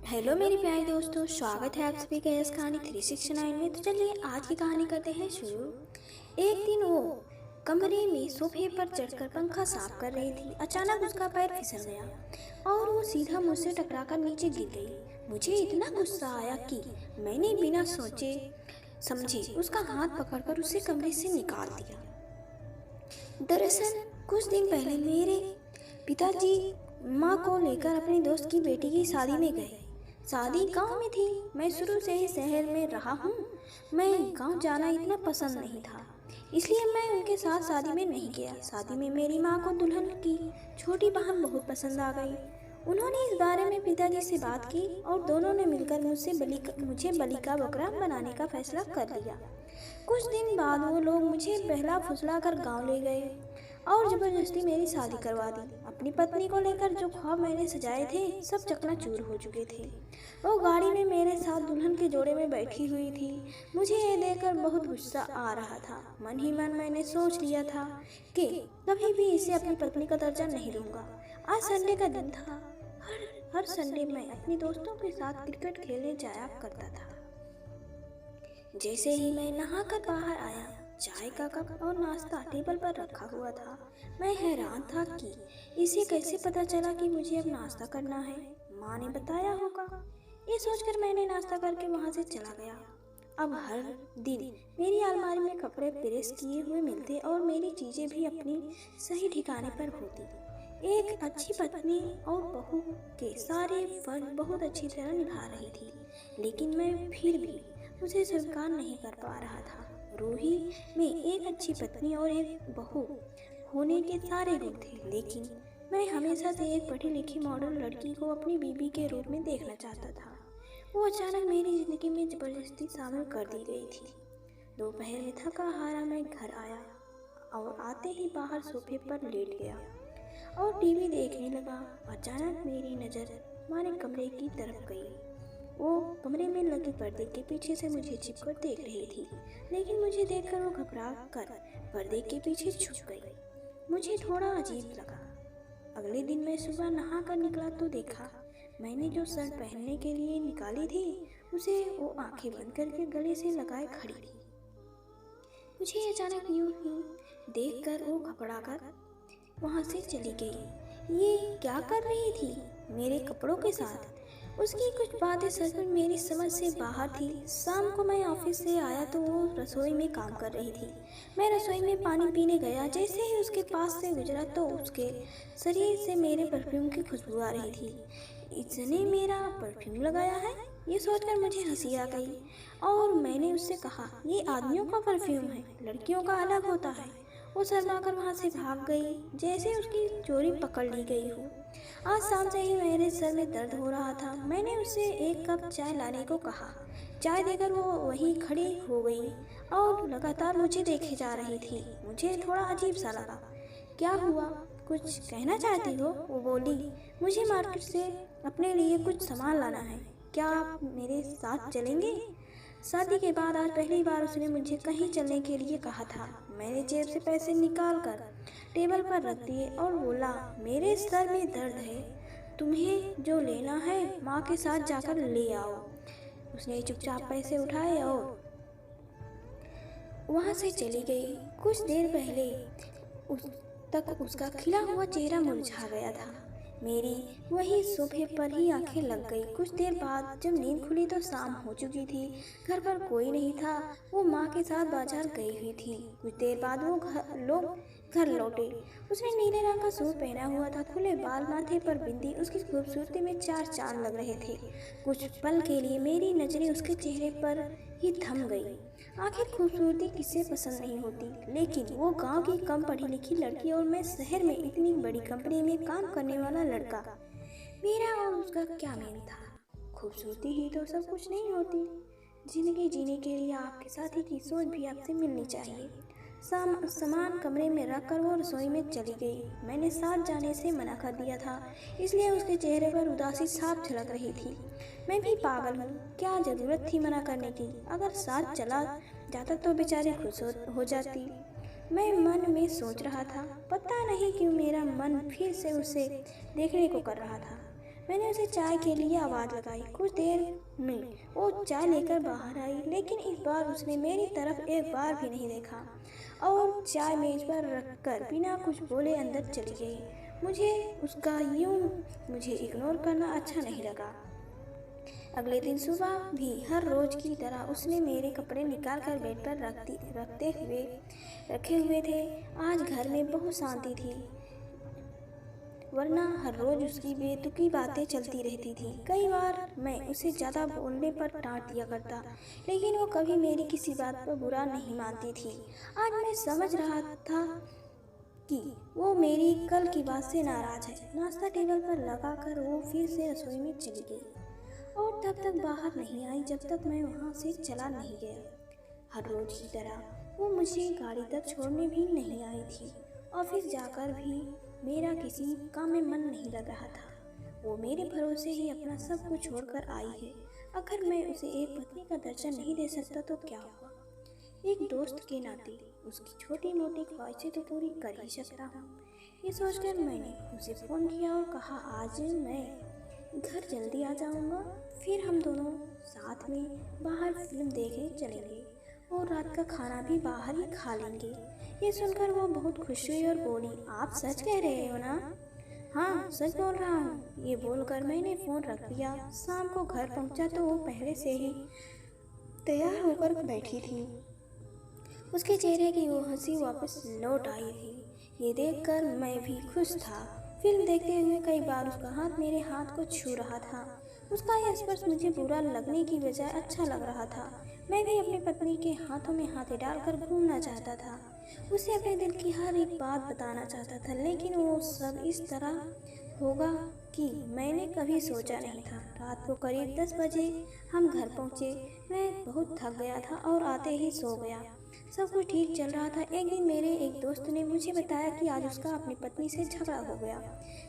Hello मेरे प्यारे दोस्तों, स्वागत है आप सभी का इस कहानी 369 में। तो चलिए आज की कहानी करते हैं शुरू। एक दिन वो कमरे में सोफे पर चढ़कर पंखा साफ कर रही थी। अचानक उसका पैर फिसल गया और वो सीधा मुझसे टकराकर नीचे गिर गई। मुझे इतना गुस्सा आया कि मैंने बिना सोचे समझे उसका हाथ पकड़कर उसे कमरे से निकाल दिया। दरअसल कुछ दिन पहले मेरे पिताजी माँ को लेकर अपने दोस्त की बेटी की शादी में गए। शादी गांव में थी। मैं शुरू से ही शहर में रहा हूँ। मैं गांव जाना इतना पसंद नहीं था, इसलिए मैं उनके साथ शादी में नहीं गया। शादी में मेरी माँ को दुल्हन की छोटी बहन बहुत पसंद आ गई। उन्होंने इस बारे में पिताजी से बात की और दोनों ने मिलकर मुझे बलि का बकरा बनाने का फैसला कर लिया। कुछ दिन बाद वो लोग मुझे बहला फुसला कर गाँव ले गए और जबरदस्ती मेरी शादी करवा दी। अपनी पत्नी को लेकर जो ख्वाब मैंने सजाए थे सब चकनाचूर हो चुके थे। वो गाड़ी में मेरे साथ दुल्हन के जोड़े में बैठी हुई थी। मुझे ये देखकर बहुत गुस्सा आ रहा था। मन ही मन मैंने सोच लिया था कि कभी भी इसे अपनी पत्नी का दर्जा नहीं दूंगा। आज संडे का दिन था। हर संडे मैं अपने दोस्तों के साथ क्रिकेट खेलने जाया करता था। जैसे ही मैं नहाकर बाहर आया, चाय का कप और नाश्ता टेबल पर रखा हुआ था। मैं हैरान था कि इसे कैसे पता चला कि मुझे अब नाश्ता करना है। माँ ने बताया होगा। ये सोचकर मैंने नाश्ता करके वहाँ से चला गया। अब हर दिन मेरी अलमारी में कपड़े प्रेस किए हुए मिलते और मेरी चीज़ें भी अपनी सही ठिकाने पर होती। एक अच्छी पत्नी और बहू के सारे फर्ज बहुत अच्छी तरह निभा रही थी, लेकिन मैं फिर भी उसे स्वीकार नहीं कर पा रहा था। रूही में एक अच्छी पत्नी और एक बहू होने के सारे गुण थे, लेकिन मैं हमेशा से एक पढ़ी लिखी मॉडर्न लड़की को अपनी बीवी के रूप में देखना चाहता था। वो अचानक मेरी जिंदगी में जबरदस्ती शामिल कर दी गई थी। दोपहर में थका हारा मैं घर आया और आते ही बाहर सोफे पर लेट गया और टीवी देखने लगा। अचानक मेरी नज़र हमारे कमरे की तरफ गई। वो कमरे में लगे पर्दे के पीछे से मुझे छिपकर देख रही थी, लेकिन मुझे देखकर वो घबरा कर पर्दे के पीछे छुप गई। मुझे थोड़ा अजीब लगा। अगले दिन मैं सुबह नहा कर निकला तो देखा मैंने जो शर्ट पहनने के लिए निकाली थी उसे वो आंखें बंद करके गले से लगाए खड़ी थी। मुझे अचानक यूं ही देखकर वो घबरा कर वहाँ से चली गई। ये क्या कर रही थी मेरे कपड़ों के साथ? उसकी कुछ बातें सच में मेरी समझ से बाहर थी। शाम को मैं ऑफिस से आया तो वो रसोई में काम कर रही थी। मैं रसोई में पानी पीने गया। जैसे ही उसके पास से गुजरा तो उसके शरीर से मेरे परफ्यूम की खुशबू आ रही थी। इसने मेरा परफ्यूम लगाया है, ये सोचकर मुझे हंसी आ गई और मैंने उससे कहा, ये आदमियों का परफ्यूम है, लड़कियों का अलग होता है। वो शर्माकर वहाँ से भाग गई जैसे उसकी चोरी पकड़ ली गई हो। आज शाम से ही मेरे सर में दर्द हो रहा था। मैंने उससे एक कप चाय लाने को कहा। चाय देकर वो वहीं खड़ी हो गई और लगातार मुझे देखे जा रही थी। मुझे थोड़ा अजीब सा लगा। क्या हुआ, कुछ कहना चाहती हो? वो बोली, मुझे मार्केट से अपने लिए कुछ सामान लाना है, क्या आप मेरे साथ चलेंगे? शादी के बाद आज पहली बार उसने मुझे कहीं चलने के लिए कहा था। मैंने जेब से पैसे निकाल कर टेबल पर रख दिए और बोला, मेरे सर में दर्द है, तुम्हें जो लेना है माँ के साथ जाकर ले आओ। उसने चुपचाप पैसे उठाए और वहाँ से चली गई। कुछ देर पहले तक उसका खिला हुआ चेहरा मुरझा गया था। मेरी वही सोफे पर ही आंखें लग गई। कुछ देर बाद जब नींद खुली तो शाम हो चुकी थी। घर पर कोई नहीं था। वो माँ के साथ बाजार गई हुई थी। कुछ देर बाद वो घर लौटे। उसने नीले रंग का सूट पहना हुआ था। खुले बाल, माथे पर बिंदी, उसकी खूबसूरती में चार चांद लग रहे थे। कुछ पल के लिए मेरी नजरें उसके चेहरे पर ही थम गई। आखिर खूबसूरती किसे पसंद नहीं होती, लेकिन वो गांव की कम पढ़ी लिखी लड़की और मैं शहर में इतनी बड़ी कंपनी में काम करने वाला लड़का। मेरा और उसका क्या मेल था? खूबसूरती ही तो सब कुछ नहीं होती। जिंदगी जीने के लिए आपके साथी की सोच भी आपसे मिलनी चाहिए। सामान कमरे में रखकर वो रसोई में चली गई। मैंने साथ जाने से मना कर दिया था, इसलिए उसके चेहरे पर उदासी साफ झलक रही थी। मैं भी पागल हूँ, क्या जरूरत थी मना करने की? अगर साथ चला जाता तो बेचारी खुश हो जाती। मैं मन में सोच रहा था। पता नहीं क्यों मेरा मन फिर से उसे देखने को कर रहा था। मैंने उसे चाय के लिए आवाज़ लगाई। कुछ देर में वो चाय लेकर बाहर आई, लेकिन इस बार उसने मेरी तरफ एक बार भी नहीं देखा और चाय मेज पर रखकर बिना कुछ बोले अंदर चली गई। मुझे उसका यूं मुझे इग्नोर करना अच्छा नहीं लगा। अगले दिन सुबह भी हर रोज की तरह उसने मेरे कपड़े निकाल कर बेड पर रखे हुए थे। आज घर में बहुत शांति थी, वरना हर रोज उसकी बेतुकी बातें चलती रहती थी। कई बार मैं उसे ज़्यादा बोलने पर डांट दिया करता, लेकिन वो कभी मेरी किसी बात पर बुरा नहीं मानती थी। आज मैं समझ रहा था कि वो मेरी कल की बात से नाराज है। नाश्ता टेबल पर लगाकर वो फिर से रसोई में चली गई और तब तक बाहर नहीं आई जब तक मैं वहाँ से चला नहीं गया। हर रोज की तरह वो मुझे गाड़ी तक छोड़ने भी नहीं आई थी। ऑफिस जाकर भी मेरा किसी काम में मन नहीं लग रहा था। वो मेरे भरोसे ही अपना सब कुछ छोड़कर आई है। अगर मैं उसे एक पत्नी का दर्जा नहीं दे सकता तो क्या हुआ? एक दोस्त के नाते उसकी छोटी मोटी ख्वाहिशें तो पूरी कर ही सकता हूँ। ये सोचकर मैंने उसे फ़ोन किया और कहा, आज मैं घर जल्दी आ जाऊँगा, फिर हम दोनों साथ में बाहर फिल्म देखने चलेंगे और रात का खाना भी बाहर ही खा लेंगे। ये सुनकर वो बहुत खुश हुई और बोली, आप सच कह रहे हो ना? हाँ, सच बोल रहा हूँ। ये बोलकर मैंने फ़ोन रख दिया। शाम को घर पहुँचा तो वो पहले से ही तैयार होकर बैठी थी। उसके चेहरे की वो हंसी वापस लौट आई थी। ये देखकर मैं भी खुश था। फिल्म देखते हुए कई बार उसका हाथ मेरे हाथ को छू रहा था। उसका यह स्पर्श मुझे बुरा लगने की बजाय अच्छा लग रहा था। मैं भी अपनी पत्नी के हाथों में हाथ डालकर घूमना चाहता था, उसे अपने दिल की हर एक बात बताना चाहता था, लेकिन वो सब इस तरह होगा कि मैंने कभी सोचा नहीं था। रात को करीब 10 बजे हम घर पहुँचे। मैं बहुत थक गया था और आते ही सो गया। सब कुछ ठीक चल रहा था। एक दिन मेरे एक दोस्त ने मुझे बताया कि आज उसका अपनी पत्नी से झगड़ा हो गया।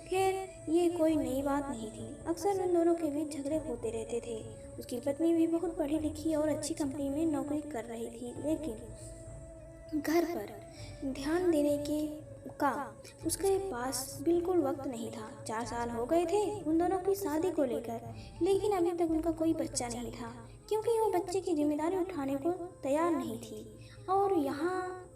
खैर, ये कोई नई बात नहीं थी। अक्सर उन दोनों के बीच झगड़े होते रहते थे। उसकी पत्नी भी बहुत पढ़ी लिखी और अच्छी कंपनी में नौकरी कर रही थी, लेकिन घर पर ध्यान देने के का उसके पास बिल्कुल वक्त नहीं था। 4 साल हो गए थे उन दोनों की शादी को लेकर, लेकिन अभी तक उनका कोई बच्चा नहीं था, क्योंकि वो बच्चे की जिम्मेदारी उठाने को तैयार नहीं थी। और यहाँ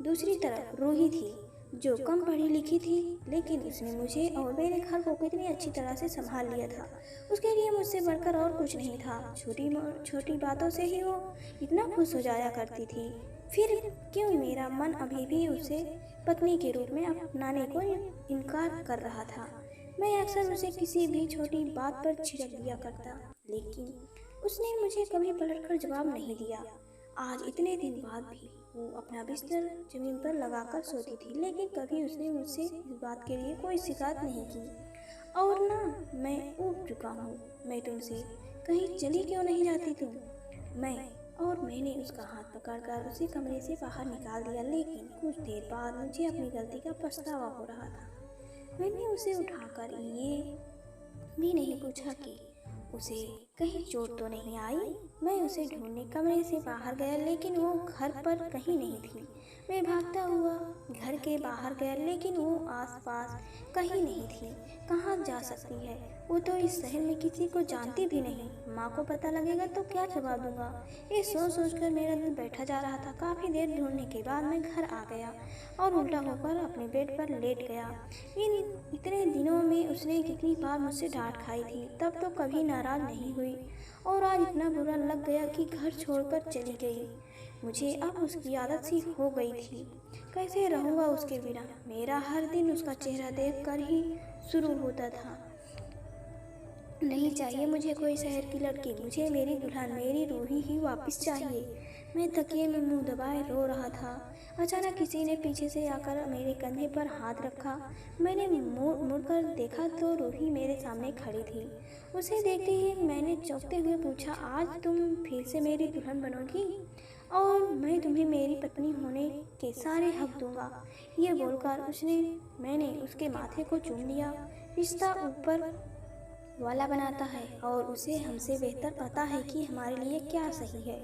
दूसरी तरफ रूही थी, जो कम पढ़ी लिखी थी, लेकिन उसने मुझे और मेरे घर को कितनी अच्छी तरह से संभाल लिया था। उसके लिए मुझसे बढ़कर और कुछ नहीं था। छोटी छोटी बातों से ही वो इतना खुश हो जाया करती थी। फिर क्यों मेरा मन अभी भी उसे पत्नी के रूप में अपनाने को इनकार कर रहा था। मैं अक्सर उसे किसी भी छोटी बात पर झिड़क दिया करता, लेकिन उसने मुझे कभी पलटकर जवाब नहीं दिया। आज इतने दिन बाद भी वो अपना बिस्तर जमीन पर लगाकर सोती थी, लेकिन कभी उसने मुझसे इस बात के लिए कोई शिकायत नहीं की। और ना, मैं ऊब चुका हूँ। मैं तुमसे कहीं चली क्यों नहीं जाती तुम? मैंने उसका हाथ पकड़कर उसे कमरे से बाहर निकाल दिया, लेकिन कुछ देर बाद मुझे अपनी गलती का पछतावा हो रहा था। मैंने उसे उठाकर ये भी नहीं पूछा कि उसे कहीं चोट तो नहीं आई। मैं उसे ढूंढने कमरे से बाहर गया, लेकिन वो घर पर कहीं नहीं थी। मैं भागता हुआ घर के बाहर गया, लेकिन वो आसपास कहीं नहीं थी। कहाँ जा सकती है? वो तो इस शहर में किसी को जानती भी नहीं। माँ को पता लगेगा तो क्या जवाब दूंगा? ये सोच सोचकर मेरा दिल बैठा जा रहा था। काफ़ी देर ढूंढने के बाद मैं घर आ गया और उल्टा होकर अपने बेड पर लेट गया। इतने दिनों में उसने कितनी बार मुझसे डांट खाई थी, तब तो कभी नाराज नहीं हुई, और आज इतना बुरा लग गया कि घर छोड़कर चली गई। मुझे अब उसकी आदत सी हो गई थी। कैसे रहूँगा उसके बिना? मेरा हर दिन उसका चेहरा देखकर ही शुरू होता था। नहीं चाहिए मुझे कोई शहर की लड़की, मुझे मेरी दुल्हन, मेरी रूही ही वापस चाहिए। मैं तकिए में मुंह दबाए रो रहा था। अचानक किसी ने पीछे से आकर मेरे कंधे पर हाथ रखा। मैंने मुड़कर देखा तो रूही मेरे सामने खड़ी थी। उसे देखते ही मैंने चौंकते हुए पूछा, आज तुम फिर से मेरी दुल्हन बनोगी और मैं तुम्हें मेरी पत्नी होने के सारे हक दूंगा। ये बोलकर मैंने उसके माथे को चूम लिया। रिश्ता ऊपर वाला बनाता है और उसे हमसे बेहतर पता है कि हमारे लिए क्या सही है।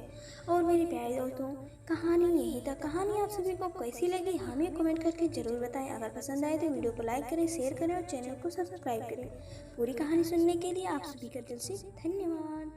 और मेरे प्यारे दोस्तों, कहानी यही तक। कहानी आप सभी को कैसी लगी हमें कमेंट करके ज़रूर बताएं। अगर पसंद आए तो वीडियो को लाइक करें, शेयर करें और चैनल को सब्सक्राइब करें। पूरी कहानी सुनने के लिए आप सभी का दिल से धन्यवाद।